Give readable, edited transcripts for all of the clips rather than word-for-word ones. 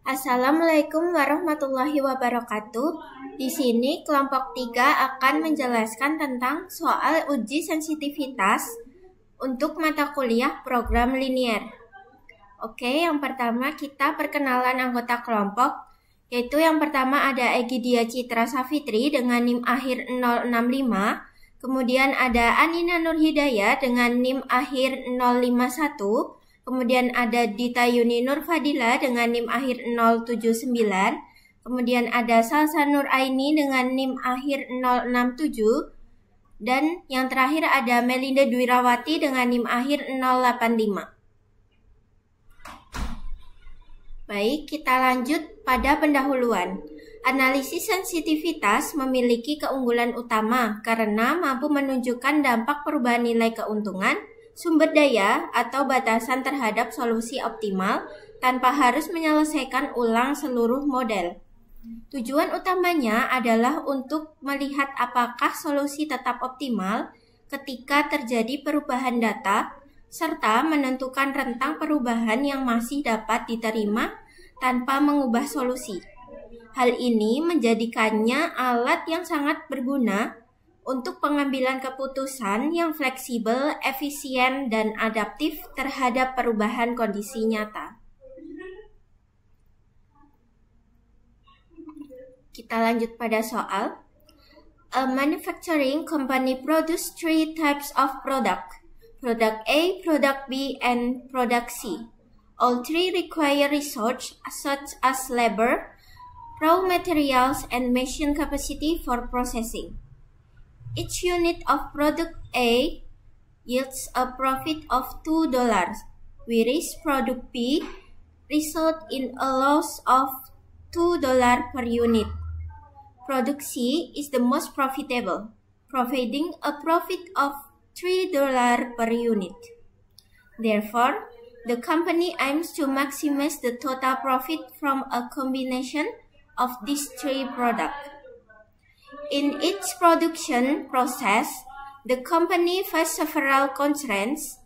Assalamualaikum warahmatullahi wabarakatuh. Di sini kelompok 3 akan menjelaskan tentang soal uji sensitivitas untuk mata kuliah program linier. Oke, yang pertama kita perkenalan anggota kelompok, yaitu yang pertama ada Egidia Citra Safitri dengan NIM akhir 065, kemudian ada Anina Nurhidayah dengan NIM akhir 051, kemudian ada Dita Yuni Nur Fadila dengan NIM akhir 079. Kemudian ada Salsa Nur Aini dengan NIM akhir 067. Dan yang terakhir ada Melinda Dwirawati dengan NIM akhir 085. Baik, kita lanjut pada pendahuluan. Analisis sensitivitas memiliki keunggulan utama karena mampu menunjukkan dampak perubahan nilai keuntungan, sumber daya, atau batasan terhadap solusi optimal tanpa harus menyelesaikan ulang seluruh model. Tujuan utamanya adalah untuk melihat apakah solusi tetap optimal ketika terjadi perubahan data, serta menentukan rentang perubahan yang masih dapat diterima tanpa mengubah solusi. Hal ini menjadikannya alat yang sangat berguna untuk pengambilan keputusan yang fleksibel, efisien, dan adaptif terhadap perubahan kondisi nyata. Kita lanjut pada soal. A manufacturing company produce three types of product. Product A, Product B, and Product C. All three require research such as labor, raw materials, and machine capacity for processing. Each unit of product A yields a profit of $2, whereas product B results in a loss of $2 per unit. Product C is the most profitable, providing a profit of $3 per unit. Therefore, the company aims to maximize the total profit from a combination of these three products. In its production process, the company faces several constraints.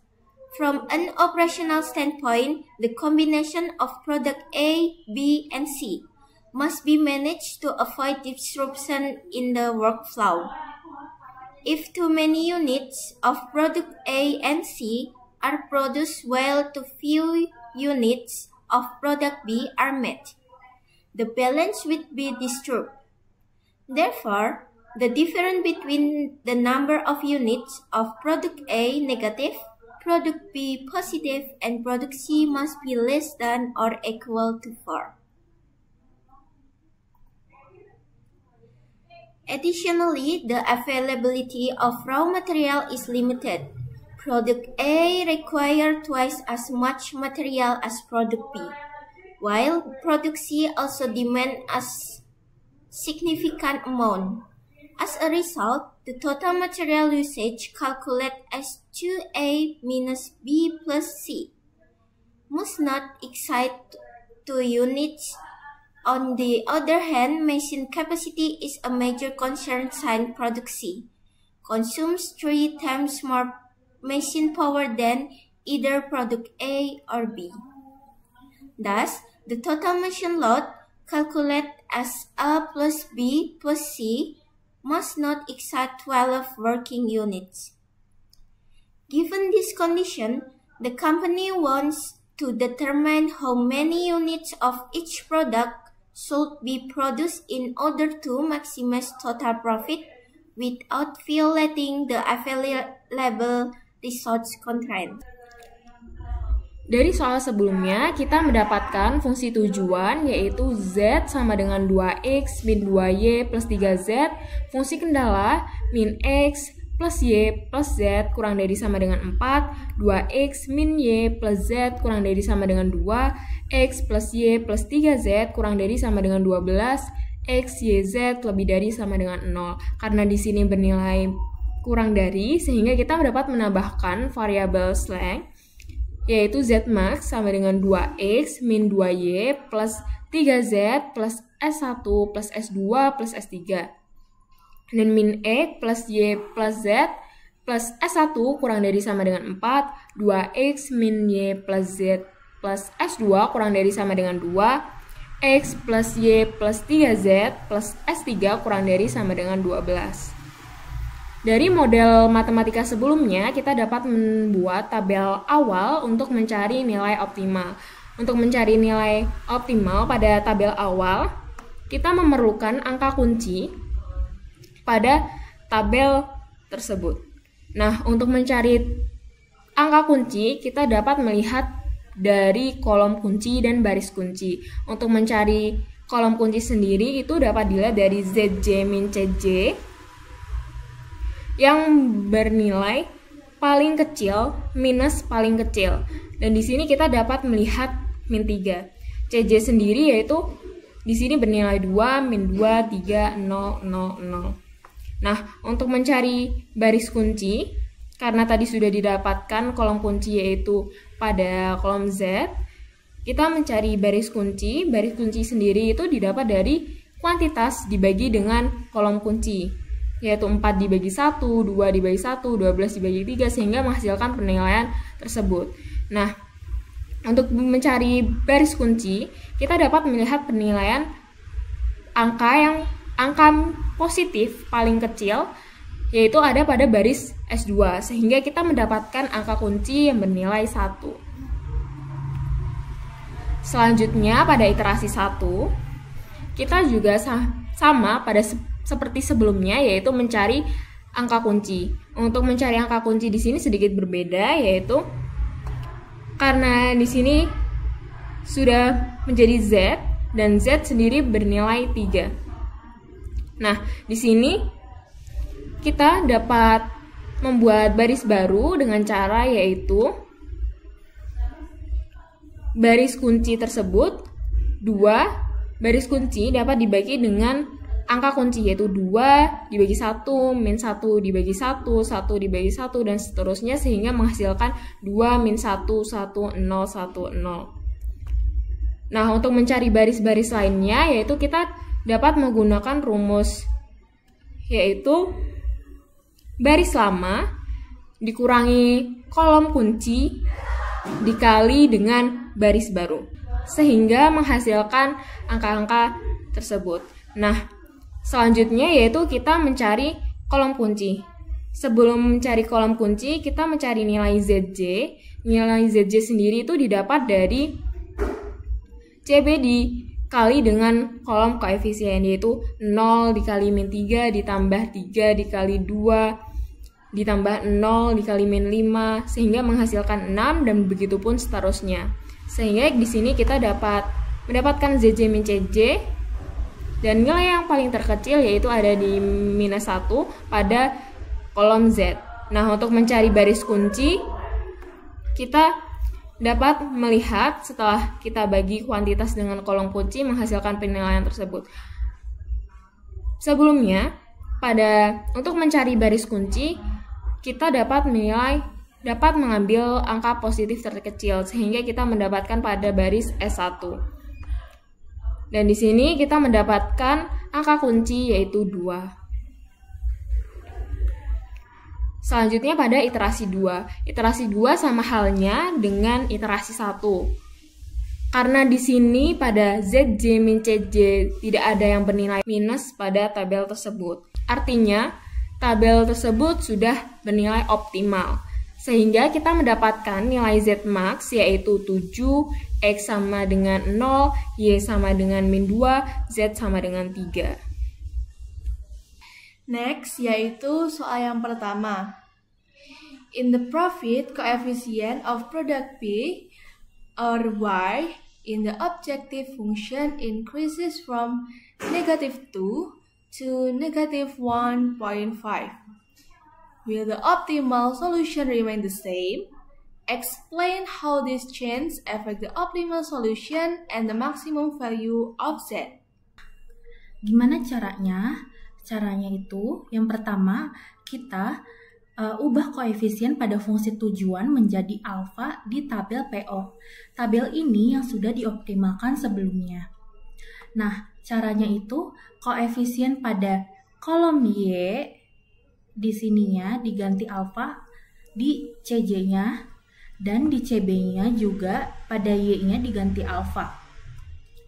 From an operational standpoint, the combination of product A, B, and C must be managed to avoid disruption in the workflow. If too many units of product A and C are produced while too few units of product B are made, the balance would be disturbed. Therefore, the difference between the number of units of product A negative, product B positive, and product C must be less than or equal to 4. Additionally, the availability of raw material is limited. Product A requires twice as much material as product B, while product C also demands a significant amount. As a result, the total material usage calculated as 2A minus B plus C must not exceed 2 units. On the other hand, machine capacity is a major concern since product C consumes 3 times more machine power than either product A or B. Thus, the total machine load calculated as A plus B plus C must not exceed 12 working units. Given this condition, the company wants to determine how many units of each product should be produced in order to maximize total profit without violating the available resource constraint. Dari soal sebelumnya, kita mendapatkan fungsi tujuan yaitu Z sama dengan 2X min 2Y plus 3Z. Fungsi kendala min X plus Y plus Z kurang dari sama dengan 4. 2X min Y plus Z kurang dari sama dengan 2. X plus Y plus 3Z kurang dari sama dengan 12. X, Y, Z lebih dari sama dengan 0. Karena di sini bernilai kurang dari, sehingga kita dapat menambahkan variabel slang yaitu Z max sama dengan 2X min 2Y plus 3Z plus S1 plus S2 plus S3. Dan min X plus Y plus Z plus S1 kurang dari sama dengan 4. 2X min Y plus Z plus S2 kurang dari sama dengan 2. X plus Y plus 3Z plus S3 kurang dari sama dengan 12. Dari model matematika sebelumnya, kita dapat membuat tabel awal untuk mencari nilai optimal. Untuk mencari nilai optimal pada tabel awal, kita memerlukan angka kunci pada tabel tersebut. Nah, untuk mencari angka kunci, kita dapat melihat dari kolom kunci dan baris kunci. Untuk mencari kolom kunci sendiri itu dapat dilihat dari ZJ min CJ yang bernilai paling kecil minus paling kecil. Dan di sini kita dapat melihat min 3. CJ sendiri yaitu di sini bernilai 2, min 2, 3, 0, 0, 0. Nah, untuk mencari baris kunci, karena tadi sudah didapatkan kolom kunci yaitu pada kolom Z, kita mencari baris kunci. Baris kunci sendiri itu didapat dari kuantitas dibagi dengan kolom kunci, yaitu 4 dibagi 1, 2 dibagi 1, 12 dibagi 3, sehingga menghasilkan penilaian tersebut. Nah, untuk mencari baris kunci, kita dapat melihat penilaian angka positif paling kecil, yaitu ada pada baris S2, sehingga kita mendapatkan angka kunci yang bernilai 1. Selanjutnya, pada iterasi 1, kita juga sama pada seperti sebelumnya, yaitu mencari angka kunci. Untuk mencari angka kunci di sini sedikit berbeda, yaitu karena di sini sudah menjadi Z dan Z sendiri bernilai 3. Nah, di sini kita dapat membuat baris baru dengan cara yaitu baris kunci tersebut, 2 baris kunci dapat dibagi dengan angka kunci, yaitu 2 dibagi 1, min 1 dibagi 1, 1 dibagi 1, dan seterusnya, sehingga menghasilkan 2, min 1, 1, 0, 1, 0. Nah, untuk mencari baris-baris lainnya, yaitu kita dapat menggunakan rumus, yaitu baris lama dikurangi kolom kunci dikali dengan baris baru, sehingga menghasilkan angka-angka tersebut. Nah, selanjutnya yaitu kita mencari kolom kunci. Sebelum mencari kolom kunci, kita mencari nilai ZJ. Nilai ZJ sendiri itu didapat dari CB dikali dengan kolom koefisien, yaitu 0 dikali min 3 ditambah 3 dikali 2 ditambah 0 dikali min 5, sehingga menghasilkan 6, dan begitu pun seterusnya. Sehingga di sini kita dapat mendapatkan ZJ min CJ, dan nilai yang paling terkecil yaitu ada di minus 1 pada kolom Z. Nah, untuk mencari baris kunci, kita dapat melihat setelah kita bagi kuantitas dengan kolom kunci menghasilkan penilaian tersebut. Sebelumnya, untuk mencari baris kunci, kita dapat mengambil angka positif terkecil, sehingga kita mendapatkan pada baris S1. Dan di sini kita mendapatkan angka kunci yaitu 2. Selanjutnya pada iterasi 2. Iterasi 2 sama halnya dengan iterasi 1. Karena di sini pada ZJ min CJ tidak ada yang bernilai minus pada tabel tersebut. Artinya, tabel tersebut sudah bernilai optimal. Sehingga kita mendapatkan nilai Z max yaitu 7, X sama dengan 0, Y sama dengan min 2, Z sama dengan 3. Next, yaitu soal yang pertama. In the profit coefficient of product B or Y in the objective function increases from -2 to -1.5. Will the optimal solution remain the same? Explain how this change affect the optimal solution and the maximum value of Z. Gimana caranya? Caranya itu, yang pertama, kita ubah koefisien pada fungsi tujuan menjadi alfa di tabel PO. Tabel ini yang sudah dioptimalkan sebelumnya. Nah, caranya itu, koefisien pada kolom Y di sininya diganti alfa di CJ-nya, dan di CB-nya juga pada Y-nya diganti alfa.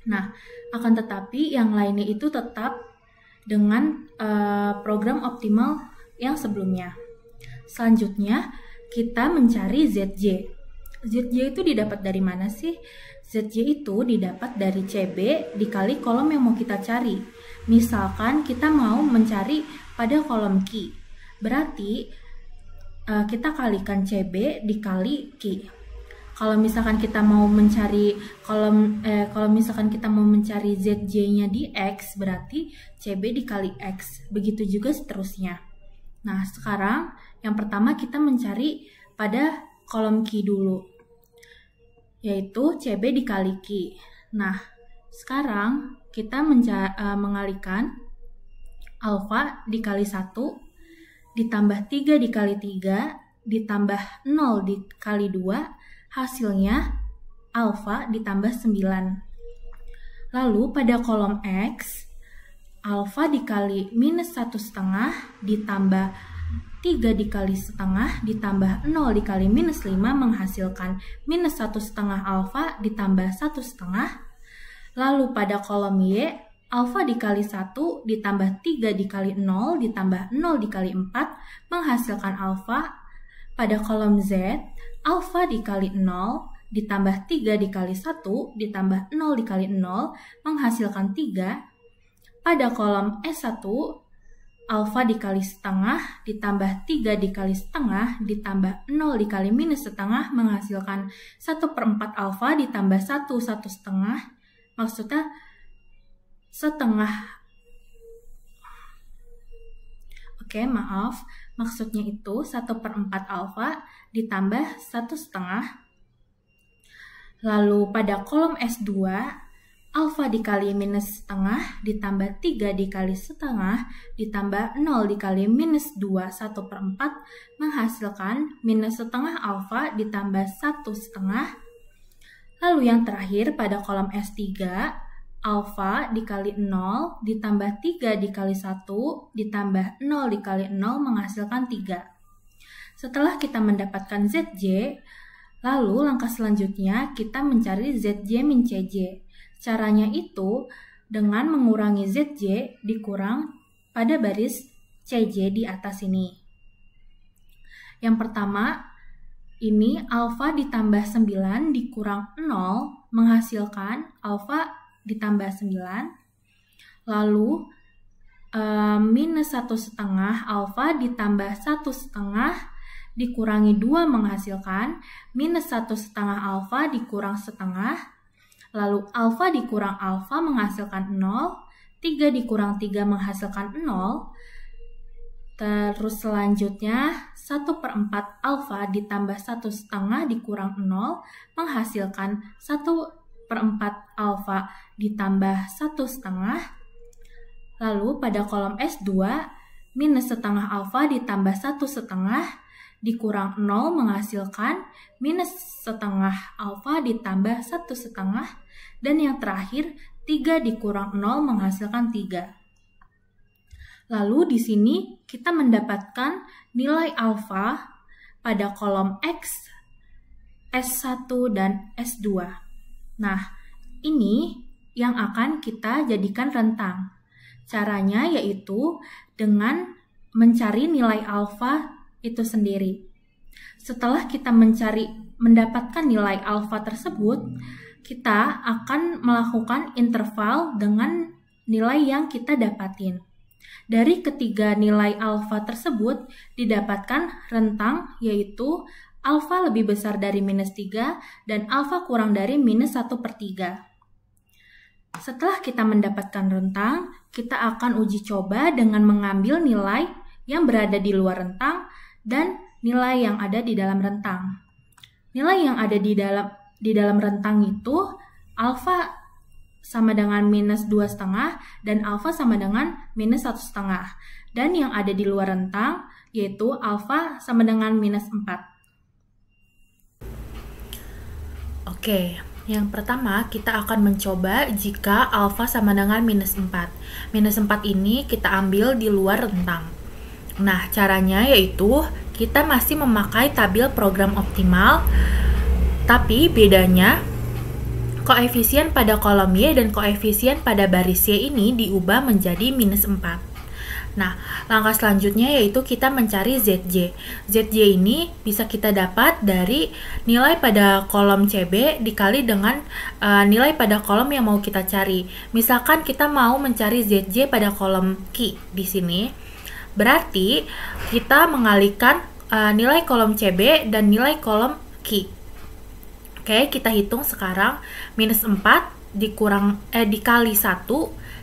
Nah, akan tetapi yang lainnya itu tetap dengan program optimal yang sebelumnya. Selanjutnya, kita mencari ZJ. ZJ itu didapat dari mana sih? ZJ itu didapat dari CB dikali kolom yang mau kita cari. Misalkan kita mau mencari pada kolom Q. Berarti kita kalikan CB dikali Q. Kalau misalkan kita mau mencari kalau misalkan kita mau mencari ZJ-nya di X, berarti CB dikali X. Begitu juga seterusnya. Nah, sekarang yang pertama kita mencari pada kolom Q dulu, yaitu CB dikali Q. Nah, sekarang kita mengalihkan alfa dikali 1 ditambah 3 dikali 3 ditambah 0 dikali 2, hasilnya alfa ditambah 9. Lalu pada kolom X, alfa dikali minus 1/2 ditambah 3 dikali setengah ditambah 0 dikali minus 5 menghasilkan minus 1/2 alfa ditambah 1/2. Lalu pada kolom Y, alfa dikali 1 ditambah 3 dikali 0 ditambah 0 dikali 4 menghasilkan alfa. Pada kolom Z, alfa dikali 0 ditambah 3 dikali 1 ditambah 0 dikali 0 menghasilkan 3. Pada kolom S1, alfa dikali setengah ditambah 3 dikali setengah ditambah 0 dikali minus setengah menghasilkan 1/4 alfa ditambah 1/1/2. Maksudnya setengah. Oke, maaf. Maksudnya itu 1/4 alfa ditambah 1/2. Lalu pada kolom S2, alfa dikali minus setengah ditambah 3 dikali setengah ditambah 0 dikali minus 2 1/4 menghasilkan minus setengah alfa ditambah 1/2. Lalu yang terakhir pada kolom S3, alfa dikali 0 ditambah 3 dikali 1 ditambah 0 dikali 0 menghasilkan 3. Setelah kita mendapatkan ZJ, lalu langkah selanjutnya kita mencari ZJ min CJ. Caranya itu dengan mengurangi ZJ dikurang pada baris CJ di atas ini. Yang pertama, ini alfa ditambah 9 dikurang 0 menghasilkan alfa ditambah 9. Lalu minus 1/2 alfa ditambah 1/2 dikurangi 2 menghasilkan minus 1/2 alfa dikurang setengah. Lalu alfa dikurang alfa menghasilkan 0, 3 dikurang 3 menghasilkan 0. Terus selanjutnya 1/4 alfa ditambah 1/2 dikurang 0 menghasilkan 1/4 alfa ditambah 1/2. Lalu pada kolom S2, minus setengah alfa ditambah 1/2 dikurang 0 menghasilkan minus setengah alfa ditambah 1/2. Dan yang terakhir, 3 dikurang 0 menghasilkan 3. Lalu di sini kita mendapatkan nilai alfa pada kolom X, S1, dan S2. Nah, ini yang akan kita jadikan rentang. Caranya yaitu dengan mencari nilai alfa itu sendiri. Setelah kita mendapatkan nilai alfa tersebut, kita akan melakukan interval dengan nilai yang kita dapatin. Dari ketiga nilai alfa tersebut didapatkan rentang, yaitu alfa lebih besar dari minus 3 dan alfa kurang dari minus 1/3. Setelah kita mendapatkan rentang, kita akan uji coba dengan mengambil nilai yang berada di luar rentang dan nilai yang ada di dalam rentang. Nilai yang ada di dalam rentang itu alfa sama dengan minus 2,5 dan alfa sama dengan minus 1,5. Dan yang ada di luar rentang yaitu alfa sama dengan minus 4. Oke, yang pertama kita akan mencoba jika alfa sama dengan minus 4. Minus 4 ini kita ambil di luar rentang. Nah, caranya yaitu kita masih memakai tabel program optimal, tapi bedanya koefisien pada kolom Y dan koefisien pada baris Y ini diubah menjadi minus 4. Nah, langkah selanjutnya yaitu kita mencari ZJ. ZJ ini bisa kita dapat dari nilai pada kolom CB dikali dengan nilai pada kolom yang mau kita cari. Misalkan kita mau mencari ZJ pada kolom Q di sini, berarti kita mengalihkan nilai kolom CB dan nilai kolom Q. Oke, kita hitung sekarang. Minus 4 dikali 1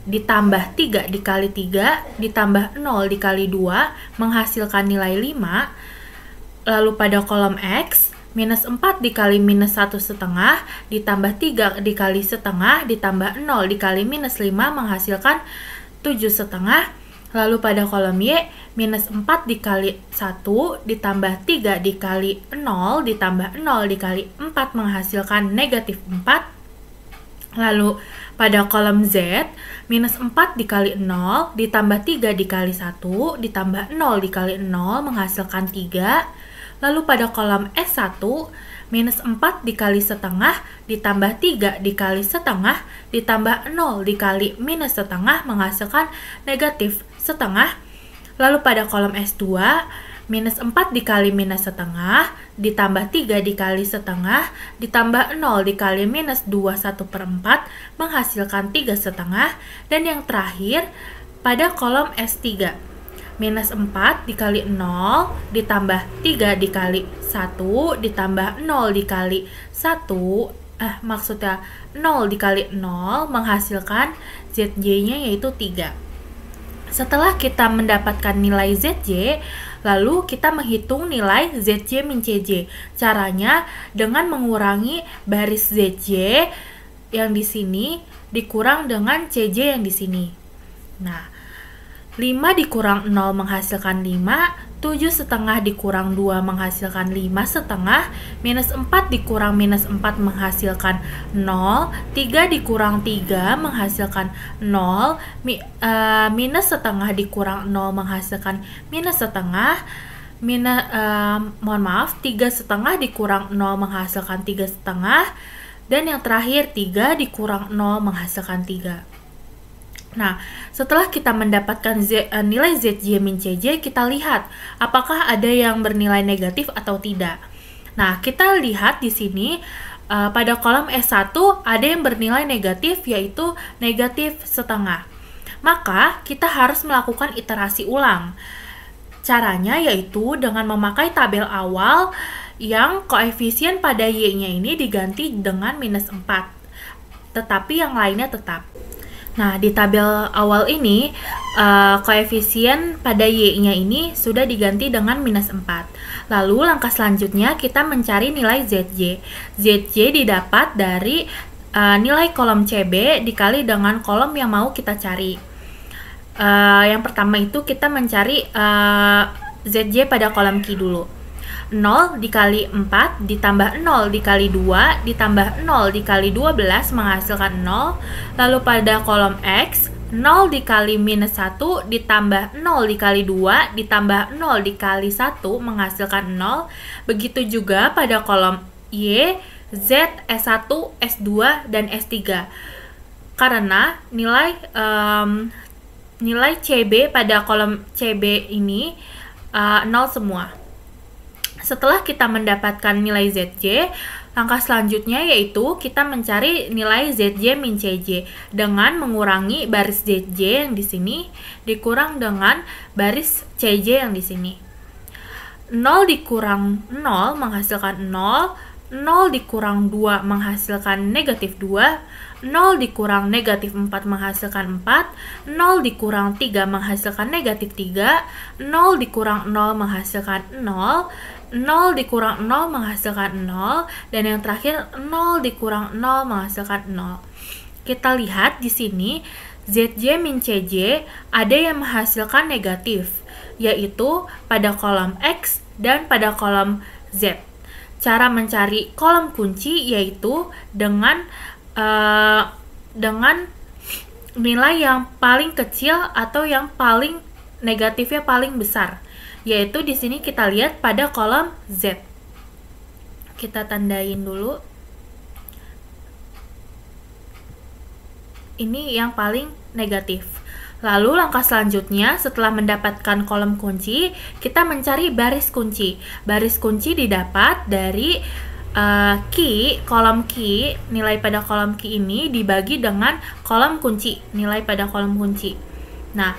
ditambah 3 dikali 3 ditambah 0 dikali 2 menghasilkan nilai 5. Lalu pada kolom X, minus 4 dikali minus 1,5 ditambah 3 dikali setengah ditambah 0 dikali minus 5 menghasilkan 7,5. Lalu pada kolom Y, minus 4 dikali 1 ditambah 3 dikali 0 ditambah 0 dikali 4 menghasilkan negatif 4. Lalu pada kolom Z, minus 4 dikali 0 ditambah 3 dikali 1 ditambah 0 dikali 0 menghasilkan 3. Lalu pada kolom S1, minus 4 dikali setengah ditambah 3 dikali setengah ditambah 0 dikali minus setengah menghasilkan negatif setengah. Lalu pada kolom S2, minus 4 dikali minus setengah ditambah 3 dikali setengah ditambah 0 dikali minus 2/1/4 menghasilkan 3,5. Dan yang terakhir pada kolom S3, minus 4 dikali 0 ditambah 3 dikali 1 ditambah 0 dikali 1 maksudnya 0 dikali 0 menghasilkan ZJ-nya yaitu 3. Setelah kita mendapatkan nilai ZJ, lalu kita menghitung nilai ZJ min CJ. Caranya dengan mengurangi baris ZJ yang di sini dikurang dengan CJ yang di sini. Nah, 5 dikurang 0 menghasilkan 5, 7,5 dikurang 2 menghasilkan 5,5, minus 4 dikurang minus 4 menghasilkan 0, 3 dikurang 3 menghasilkan 0, minus setengah dikurang 0 menghasilkan minus setengah, mohon maaf, 3,5 dikurang 0 menghasilkan 3,5, dan yang terakhir 3 dikurang 0 menghasilkan 3. Nah, setelah kita mendapatkan nilai ZJ min CJ, kita lihat apakah ada yang bernilai negatif atau tidak. Nah, kita lihat di sini pada kolom S1 ada yang bernilai negatif, yaitu negatif setengah. Maka, kita harus melakukan iterasi ulang. Caranya yaitu dengan memakai tabel awal yang koefisien pada Y-nya ini diganti dengan minus 4, tetapi yang lainnya tetap. Nah, di tabel awal ini, koefisien pada Y-nya ini sudah diganti dengan minus 4. Lalu, langkah selanjutnya kita mencari nilai ZJ. ZJ didapat dari nilai kolom CB dikali dengan kolom yang mau kita cari. Yang pertama itu kita mencari ZJ pada kolom Q dulu. 0 dikali 4 ditambah 0 dikali 2 ditambah 0 dikali 12 menghasilkan 0. Lalu pada kolom X, 0 dikali minus 1 ditambah 0 dikali 2 ditambah 0 dikali 1 menghasilkan 0. Begitu juga pada kolom Y, Z, S1, S2, dan S3. Karena nilai CB pada kolom CB ini 0 semua. Setelah kita mendapatkan nilai ZJ, langkah selanjutnya yaitu kita mencari nilai ZJ min CJ dengan mengurangi baris ZJ yang di sini dikurang dengan baris CJ yang di sini. 0 dikurang 0 menghasilkan 0, 0 dikurang 2 menghasilkan negatif 2, 0 dikurang negatif 4 menghasilkan 4, 0 dikurang 3 menghasilkan negatif 3, 0 dikurang 0 menghasilkan 0, 0 dikurang 0 menghasilkan 0, dan yang terakhir 0 dikurang 0 menghasilkan 0. Kita lihat di sini ZJ min CJ ada yang menghasilkan negatif, yaitu pada kolom X dan pada kolom Z. Cara mencari kolom kunci yaitu dengan nilai yang paling kecil atau yang paling negatifnya paling besar. Yaitu di sini kita lihat pada kolom Z. Kita tandain dulu. ini yang paling negatif. Lalu langkah selanjutnya setelah mendapatkan kolom kunci, kita mencari baris kunci. Baris kunci didapat dari kolom key, nilai pada kolom key ini dibagi dengan kolom kunci, nilai pada kolom kunci. Nah,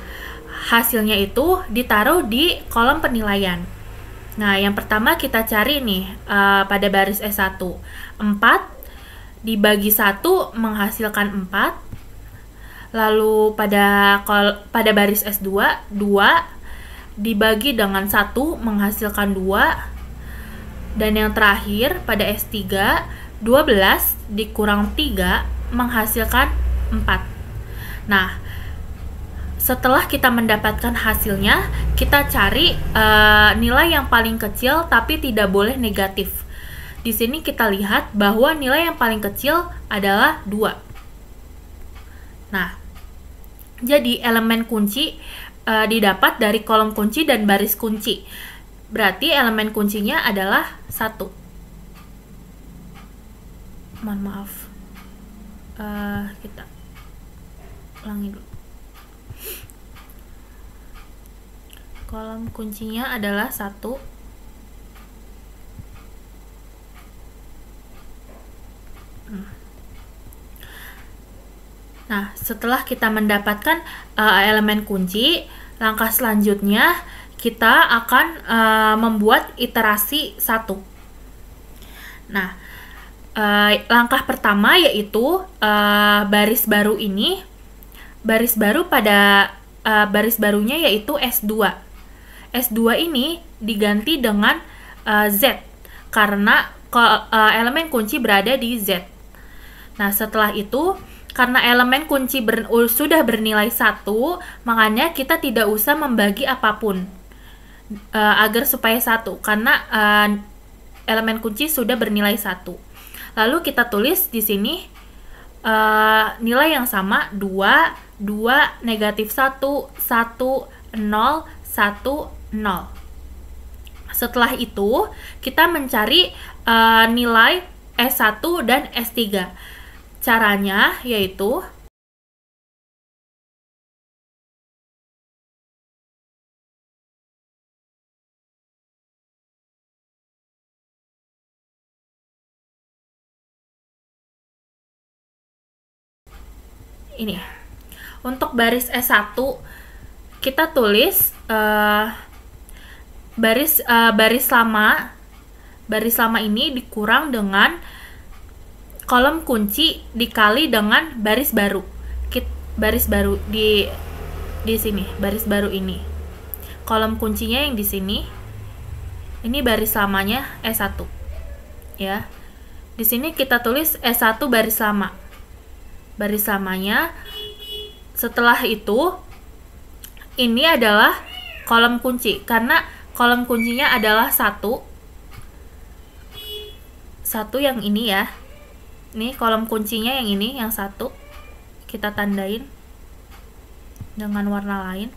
hasilnya itu ditaruh di kolom penilaian. Nah, yang pertama kita cari nih pada baris S1. 4 dibagi 1 menghasilkan 4. Lalu pada baris S2, 2 dibagi dengan 1 menghasilkan 2. Dan yang terakhir pada S3, 12 dikurang 3 menghasilkan 4. Nah, setelah kita mendapatkan hasilnya, kita cari nilai yang paling kecil tapi tidak boleh negatif. Di sini kita lihat bahwa nilai yang paling kecil adalah 2. Nah, jadi elemen kunci didapat dari kolom kunci dan baris kunci. Berarti elemen kuncinya adalah 1. Mohon maaf. Kita ulangi dulu. Kolom kuncinya adalah 1. Nah, setelah kita mendapatkan elemen kunci, langkah selanjutnya kita akan membuat iterasi 1. Nah, langkah pertama yaitu baris baru ini. Baris baru pada baris barunya yaitu S2. S2 ini diganti dengan Z karena elemen kunci berada di Z. Nah, setelah itu karena elemen kunci sudah bernilai 1, makanya kita tidak usah membagi apapun agar supaya 1, karena elemen kunci sudah bernilai 1. Lalu kita tulis di sini nilai yang sama 2, 2, negatif 1, 1, 0, 1, 0. Setelah itu kita mencari nilai S1 dan S3. Caranya yaitu ini. Untuk baris S1 kita tulis baris lama ini dikurang dengan kolom kunci dikali dengan baris baru. Baris baru di sini, baris baru ini. Kolom kuncinya yang di sini. Ini baris lamanya S1. Ya. Di sini kita tulis S1 baris lama. Baris lamanya. Setelah itu ini adalah kolom kunci karena kolom kuncinya adalah 1. 1 yang ini ya. Nih kolom kuncinya yang ini, yang 1. Kita tandain dengan warna lain.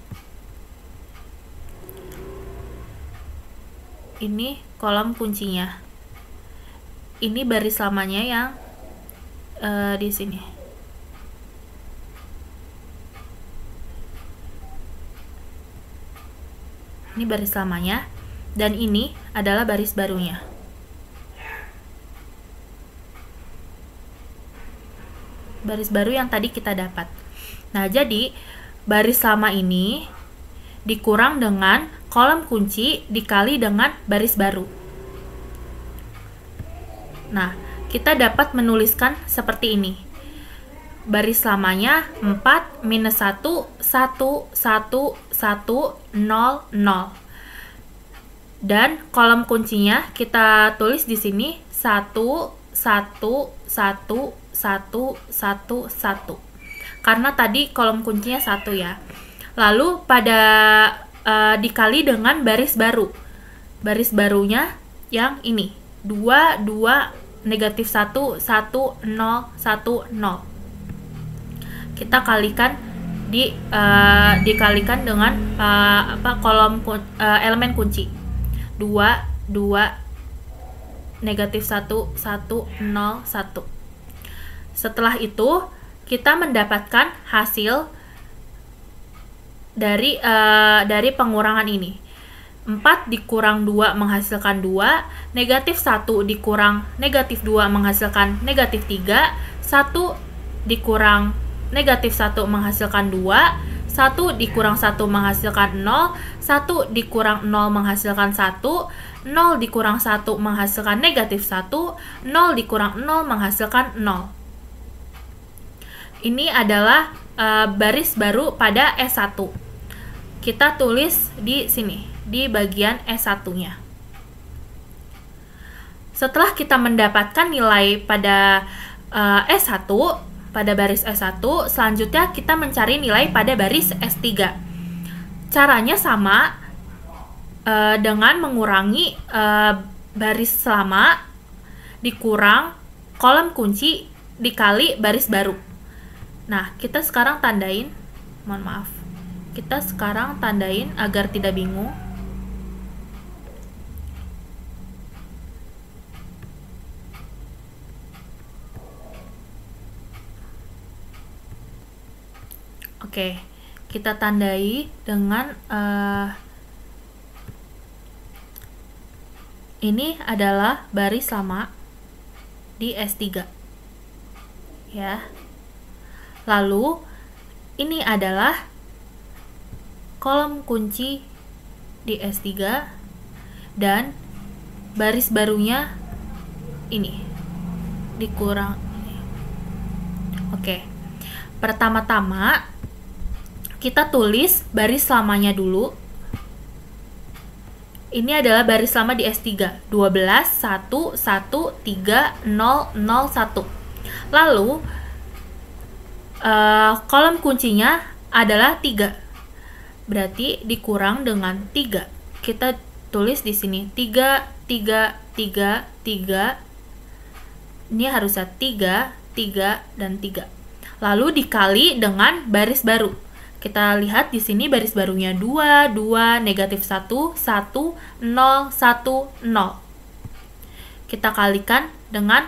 Ini kolom kuncinya. Ini baris lamanya yang di sini. Ini baris lamanya dan ini adalah baris barunya. Baris baru yang tadi kita dapat. Nah, jadi baris lama ini dikurang dengan kolom kunci dikali dengan baris baru. Nah, kita dapat menuliskan seperti ini. Baris lamanya 4 minus 1 1 1 1 0 0. Dan kolom kuncinya kita tulis di sini 1 1 1 1, 1, 1. Karena tadi kolom kuncinya 1 ya. Lalu pada dikali dengan baris baru. Baris barunya yang ini. 2, 2, negatif 1, 1, 0, 1, 0. Kita kalikan dikalikan dengan elemen kunci. 2, 2, negatif 1, 1, 0, 1. Setelah itu kita mendapatkan hasil dari pengurangan ini. 4 dikurang 2 menghasilkan 2, negatif 1 dikurang negatif 2 menghasilkan negatif 3, 1 dikurang negatif 1 menghasilkan 2, 1 dikurang 1 menghasilkan 0, 1 dikurang 0 menghasilkan 1, 0 dikurang 1 menghasilkan negatif 1, 0 dikurang 0 menghasilkan 0. Ini adalah baris baru pada S1. Kita tulis di sini, di bagian S1-nya. Setelah kita mendapatkan nilai pada S1, pada baris S1, selanjutnya kita mencari nilai pada baris S3. Caranya sama, dengan mengurangi baris lama dikurang kolom kunci dikali baris baru. Nah, kita sekarang tandain, mohon maaf. Kita sekarang tandain agar tidak bingung. Oke, kita tandai dengan ini adalah baris lama di S3. Ya. Lalu ini adalah kolom kunci di S3 dan baris barunya ini dikurang ini. Oke. Pertama-tama kita tulis baris lamanya dulu. Ini adalah baris lama di S3, 12 1 1 3 0 0 1. Lalu kolom kuncinya adalah 3. Berarti dikurang dengan 3. Kita tulis di sini 3 3 3 3. Ini harusnya 3 3 dan 3. Lalu dikali dengan baris baru. Kita lihat di sini baris barunya 2 2 negatif 1 1 0 1 0. Kita kalikan dengan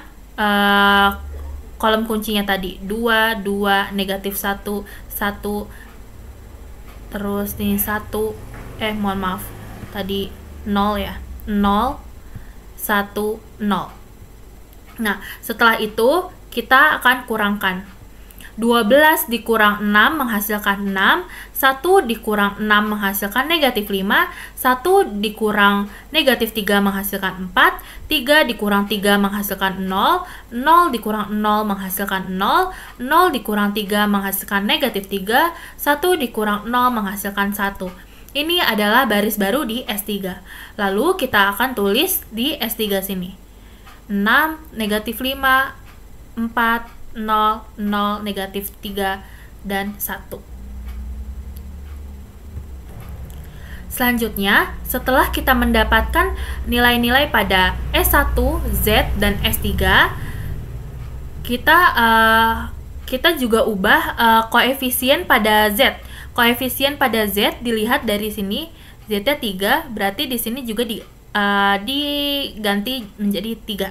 kolom kuncinya tadi 2 2 negatif 1 1. Terus ini 1, mohon maaf, tadi 0 ya, 0 1 0. Nah, setelah itu kita akan kurangkan. 12 dikurang 6 menghasilkan 6, 1 dikurang 6 menghasilkan negatif 5, 1 dikurang negatif 3 menghasilkan 4, 3 dikurang 3 menghasilkan 0, 0 dikurang 0 menghasilkan 0, 0 dikurang 3 menghasilkan negatif 3, 1 dikurang 0 menghasilkan 1. Ini adalah baris baru di S3. Lalu kita akan tulis di S3 sini. 6, negatif 5, 4, 0, 0, negatif 3, dan 1. Selanjutnya, setelah kita mendapatkan nilai-nilai pada S1, Z, dan S3, kita juga ubah koefisien pada Z. Koefisien pada Z dilihat dari sini, Z-nya 3, berarti di sini juga diganti menjadi 3.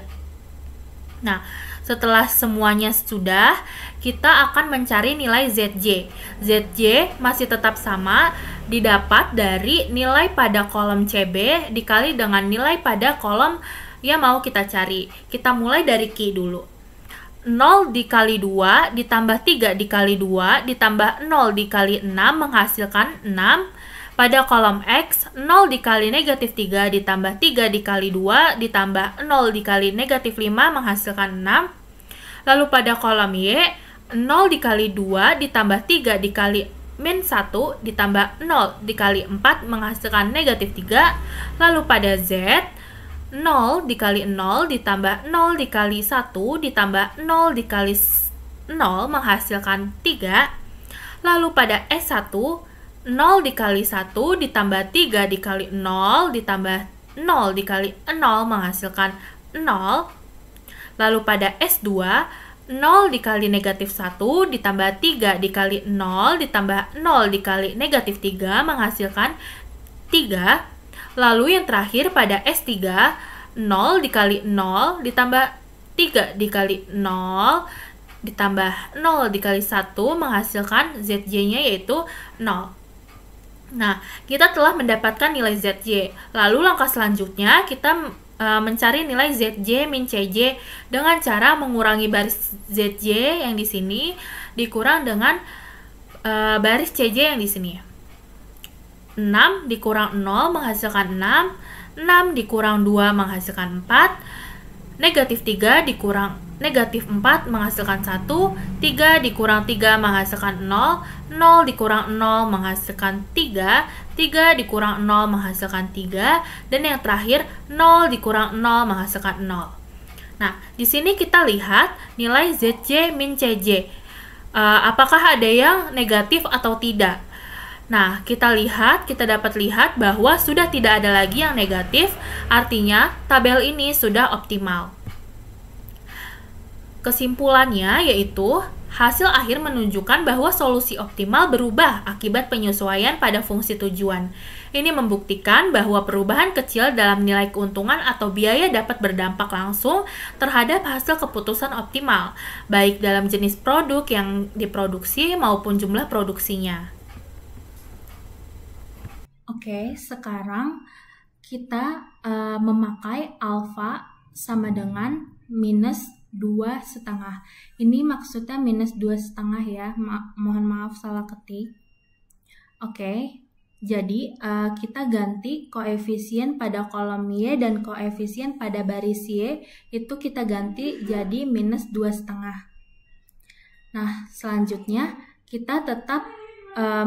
Nah, setelah semuanya sudah, kita akan mencari nilai ZJ. ZJ masih tetap sama, didapat dari nilai pada kolom CB dikali dengan nilai pada kolom yang mau kita cari. Kita mulai dari Q dulu. 0 dikali 2 ditambah 3 dikali 2 ditambah 0 dikali 6 menghasilkan 6. Pada kolom X, 0 dikali negatif 3 ditambah 3 dikali 2 ditambah 0 dikali negatif 5 menghasilkan 6. Lalu pada kolom Y, 0 dikali 2 ditambah 3 dikali min 1 ditambah 0 dikali 4 menghasilkan negatif 3. Lalu pada Z, 0 dikali 0 ditambah 0 dikali 1 ditambah 0 dikali 0 menghasilkan 3. Lalu pada S1, 0 dikali 1 ditambah 3 dikali 0 ditambah 0 dikali 0 menghasilkan 0. Lalu pada S2, 0 dikali negatif 1 ditambah 3 dikali 0 ditambah 0 dikali negatif 3 menghasilkan 3. Lalu yang terakhir pada S3, 0 dikali 0 ditambah 3 dikali 0 ditambah 0 dikali 1 menghasilkan ZJ-nya yaitu 0. Nah, kita telah mendapatkan nilai ZJ. Lalu langkah selanjutnya kita mencari nilai ZJ min CJ dengan cara mengurangi baris ZJ yang di sini dikurang dengan baris CJ yang di sini. 6 dikurang 0 menghasilkan 6, 6 dikurang 2 menghasilkan 4, negatif 3 dikurang negatif 4 menghasilkan 1, 3 dikurang 3 menghasilkan 0, 0 dikurang 0 menghasilkan 3, 3 dikurang 0 menghasilkan 3, dan yang terakhir 0 dikurang 0 menghasilkan 0. Nah, di sini kita lihat nilai ZJ min CJ. Apakah ada yang negatif atau tidak? Nah, kita dapat lihat bahwa sudah tidak ada lagi yang negatif, artinya tabel ini sudah optimal. Kesimpulannya yaitu, hasil akhir menunjukkan bahwa solusi optimal berubah akibat penyesuaian pada fungsi tujuan. Ini membuktikan bahwa perubahan kecil dalam nilai keuntungan atau biaya dapat berdampak langsung terhadap hasil keputusan optimal, baik dalam jenis produk yang diproduksi maupun jumlah produksinya. Oke, sekarang kita memakai alfa sama dengan minus 2,5. Ini maksudnya minus 2,5 ya. Mohon maaf salah ketik. Oke, jadi kita ganti koefisien pada kolom Y dan koefisien pada baris Y itu kita ganti jadi minus 2,5. Nah, selanjutnya kita tetap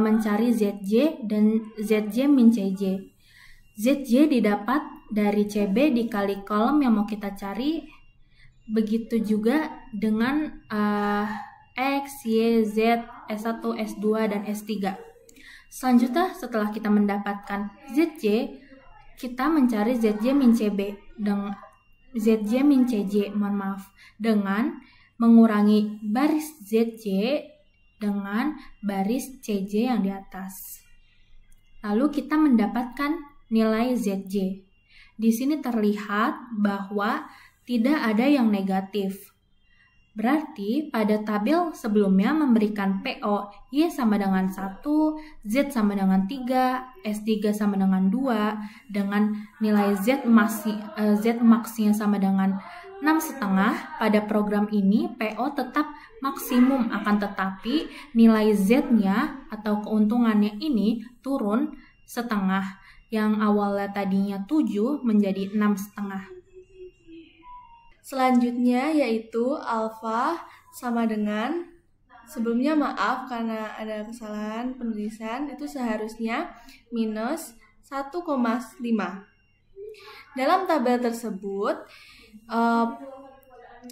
mencari ZJ dan ZJ min CJ. ZJ didapat dari CB dikali kolom yang mau kita cari. Begitu juga dengan X, Y, Z, S1, S2, dan S3. Selanjutnya setelah kita mendapatkan ZJ, kita mencari ZJ min CB dengan ZJ min CJ, dengan mengurangi baris ZJ dengan baris CJ yang di atas. Lalu kita mendapatkan nilai ZJ. Di sini terlihat bahwa tidak ada yang negatif. Berarti pada tabel sebelumnya memberikan PO Y sama dengan 1, Z sama dengan 3, S3 sama dengan 2, dengan nilai Z maksnya sama dengan 6,5. Pada program ini PO tetap maksimum, akan tetapi nilai Z-nya atau keuntungannya ini turun setengah, yang awalnya tadinya 7 menjadi 6,5. Selanjutnya yaitu alfa sama dengan, sebelumnya maaf karena ada kesalahan penulisan, itu seharusnya minus 1,5. Dalam tabel tersebut,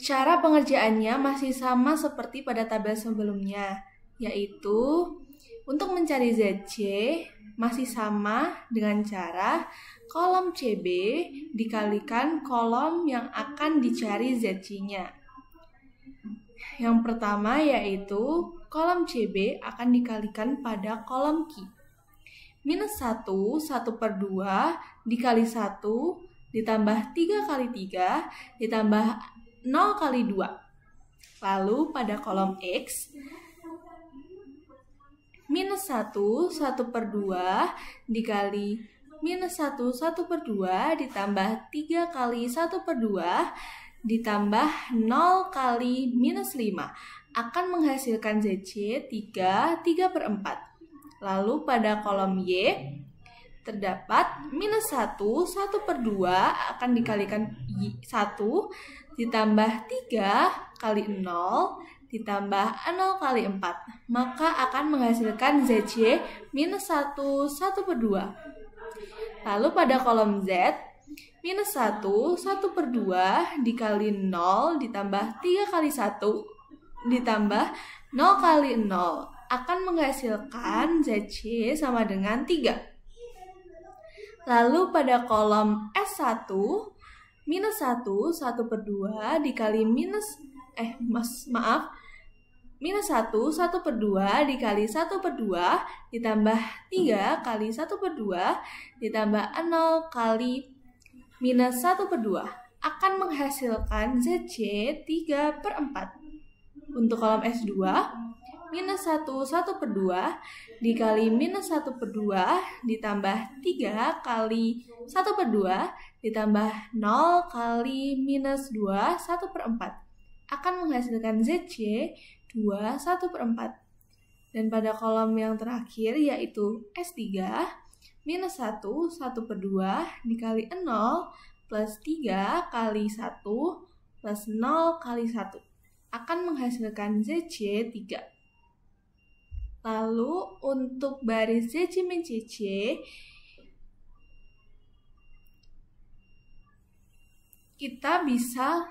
cara pengerjaannya masih sama seperti pada tabel sebelumnya, yaitu untuk mencari ZJ masih sama dengan cara kolom CB dikalikan kolom yang akan dicari ZJ-nya. Yang pertama yaitu kolom CB akan dikalikan pada kolom Q. Minus 1, 1/2 dikali 1 ditambah 3 kali 3 ditambah 0 kali 2. Lalu pada kolom X, minus 1, 1/2 dikali minus 1, 1/2 ditambah 3 kali 1/2 ditambah 0 kali minus 5 akan menghasilkan ZC 3/4. Lalu pada kolom Y terdapat minus 1, 1/2 akan dikalikan 1 ditambah 3 kali 0 ditambah 0 kali 4, maka akan menghasilkan ZC minus 1, 1/2. Lalu pada kolom Z, minus 1, 1/2 dikali 0 ditambah 3 kali 1 ditambah 0 kali 0 akan menghasilkan ZC sama dengan 3. Lalu pada kolom S1, minus 1, 1/2 dikali minus 1, 1/2 dikali 1/2 ditambah 3 kali 1/2 ditambah 0 kali minus 1/2 akan menghasilkan ZC 3/4. Untuk kolom S2, minus 1, 1 per 2 dikali minus 1 per 2 ditambah 3 kali 1 per 2 ditambah 0 kali minus 2, 1 per 4 akan menghasilkan ZC 2, 1 per 4. Dan pada kolom yang terakhir yaitu S3, minus 1, 1 per 2 dikali 0 plus 3 kali 1 plus 0 kali 1 akan menghasilkan ZC 3. Lalu untuk baris ZC min CC, kita bisa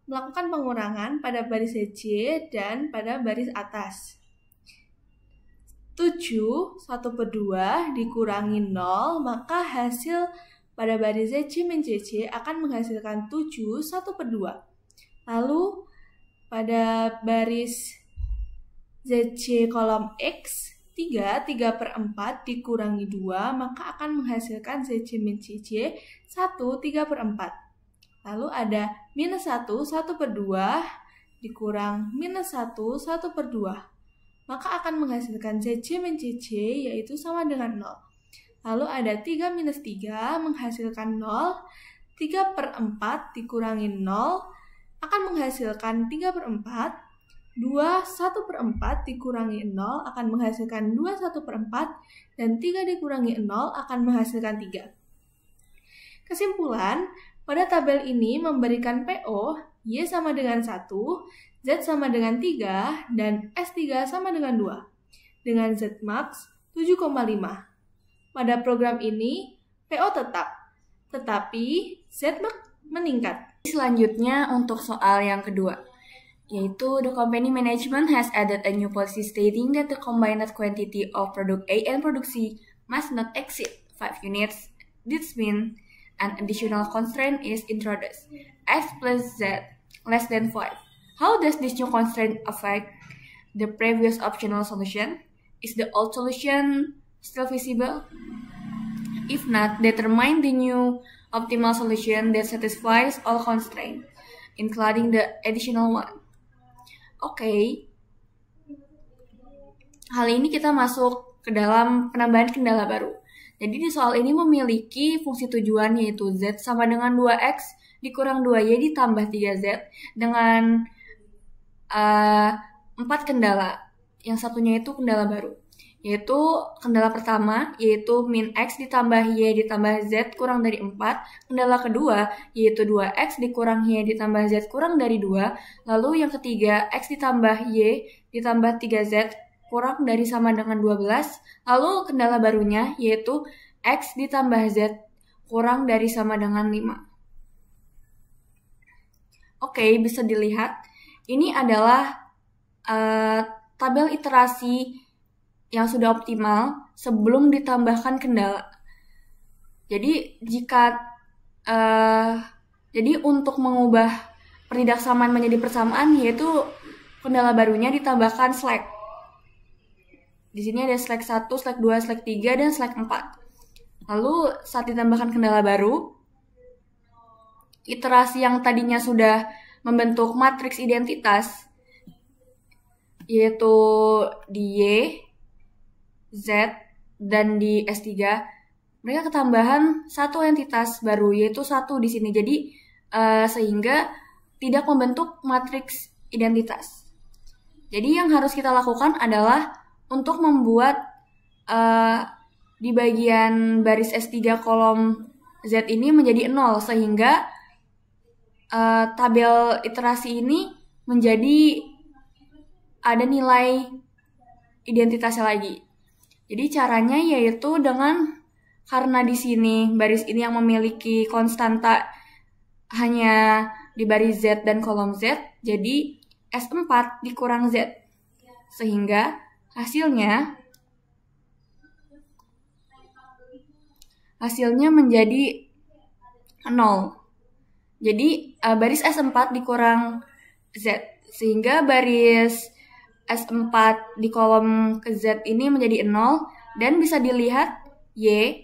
melakukan pengurangan pada baris ZC dan pada baris atas. 7, 1 per 2 dikurangi 0, maka hasil pada baris ZC min CC akan menghasilkan 7, 1 per 2. Lalu pada baris ZC kolom X, 3 per 4 dikurangi 2, maka akan menghasilkan ZC min CC 1, 3 per 4. Lalu ada minus 1, 1 per 2 dikurang minus 1, 1 per 2. Maka akan menghasilkan ZC min CC yaitu sama dengan 0. Lalu ada 3 minus 3 menghasilkan 0, 3 per 4 dikurangi 0 akan menghasilkan 3 per 4. 2, 1 per 4 dikurangi 0 akan menghasilkan 2, 1 per 4, dan 3 dikurangi 0 akan menghasilkan 3. Kesimpulan, pada tabel ini memberikan PO, Y sama dengan 1, Z sama dengan 3, dan S3 sama dengan 2, dengan Z max 7,5. Pada program ini, PO tetap, tetapi Z max meningkat. Selanjutnya untuk soal yang kedua, yaitu the company management has added a new policy stating that the combined quantity of product A and product C must not exceed 5 units. This means an additional constraint is introduced, X plus Z less than 5. How does this new constraint affect the previous optional solution? Is the old solution still feasible? If not, determine the new optimal solution that satisfies all constraints, including the additional one. Oke, hal ini kita masuk ke dalam penambahan kendala baru. Jadi di soal ini memiliki fungsi tujuan yaitu Z sama dengan 2X dikurang 2Y ditambah 3Z dengan 4 kendala. Yang satunya itu kendala baru, yaitu kendala pertama yaitu min X ditambah Y ditambah Z kurang dari 4. Kendala kedua yaitu 2X dikurang Y ditambah Z kurang dari 2. Lalu yang ketiga X ditambah Y ditambah 3Z kurang dari sama dengan 12. Lalu kendala barunya yaitu X ditambah Z kurang dari sama dengan 5. Oke, bisa dilihat ini adalah tabel iterasi yang sudah optimal sebelum ditambahkan kendala. Jadi jadi untuk mengubah pertidaksamaan menjadi persamaan yaitu kendala barunya ditambahkan slack. Di sini ada slack 1, slack 2, slack 3, dan slack 4. Lalu saat ditambahkan kendala baru, iterasi yang tadinya sudah membentuk matriks identitas yaitu di Y, Z, dan di S3, mereka ketambahan satu entitas baru, yaitu 1 di sini. Jadi, sehingga tidak membentuk matriks identitas. Jadi, yang harus kita lakukan adalah untuk membuat di bagian baris S3 kolom Z ini menjadi 0, sehingga tabel iterasi ini menjadi ada nilai identitasnya lagi. Jadi caranya yaitu karena di sini baris ini yang memiliki konstanta hanya di baris Z dan kolom Z, jadi S4 dikurang Z. Sehingga hasilnya menjadi 0. Jadi baris S4 dikurang Z, sehingga baris S4 di kolom ke Z ini menjadi 0, dan bisa dilihat Y,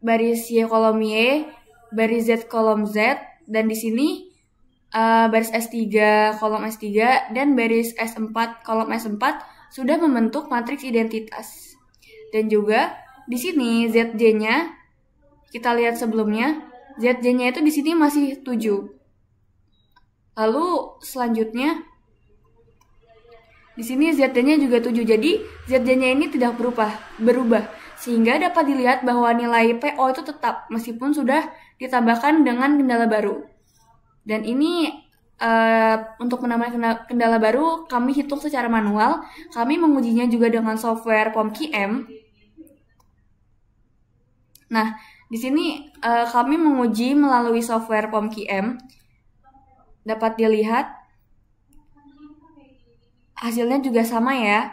baris Y kolom Y, baris Z kolom Z, dan di sini baris S3, kolom S3, dan baris S4, kolom S4 sudah membentuk matriks identitas. Dan juga di sini ZJ-nya, kita lihat sebelumnya, ZJ-nya itu di sini masih 7. Lalu selanjutnya, di sini ZJ-nya juga 7, jadi ZJ-nya ini tidak berubah, sehingga dapat dilihat bahwa nilai PO itu tetap, meskipun sudah ditambahkan dengan kendala baru. Dan ini untuk menambah kendala baru kami hitung secara manual. Kami mengujinya juga dengan software POMQM. Nah, di sini kami menguji melalui software POMQM. Dapat dilihat hasilnya juga sama ya.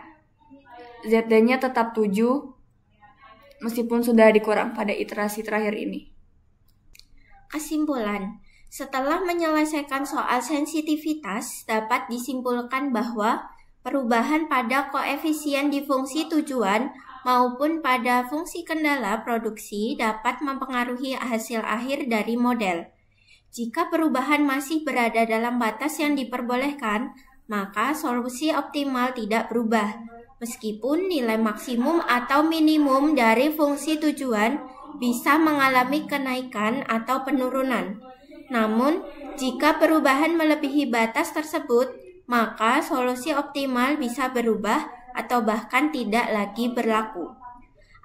ZD-nya tetap 7 meskipun sudah dikurang pada iterasi terakhir ini. Kesimpulan, setelah menyelesaikan soal sensitivitas, dapat disimpulkan bahwa perubahan pada koefisien di fungsi tujuan maupun pada fungsi kendala produksi dapat mempengaruhi hasil akhir dari model. Jika perubahan masih berada dalam batas yang diperbolehkan, maka solusi optimal tidak berubah, meskipun nilai maksimum atau minimum dari fungsi tujuan bisa mengalami kenaikan atau penurunan. Namun, jika perubahan melebihi batas tersebut, maka solusi optimal bisa berubah atau bahkan tidak lagi berlaku.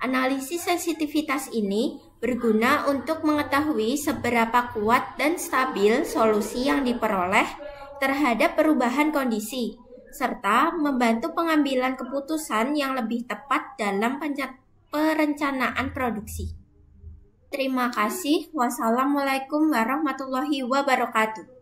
Analisis sensitivitas ini berguna untuk mengetahui seberapa kuat dan stabil solusi yang diperoleh terhadap perubahan kondisi, serta membantu pengambilan keputusan yang lebih tepat dalam perencanaan produksi. Terima kasih. Wassalamualaikum warahmatullahi wabarakatuh.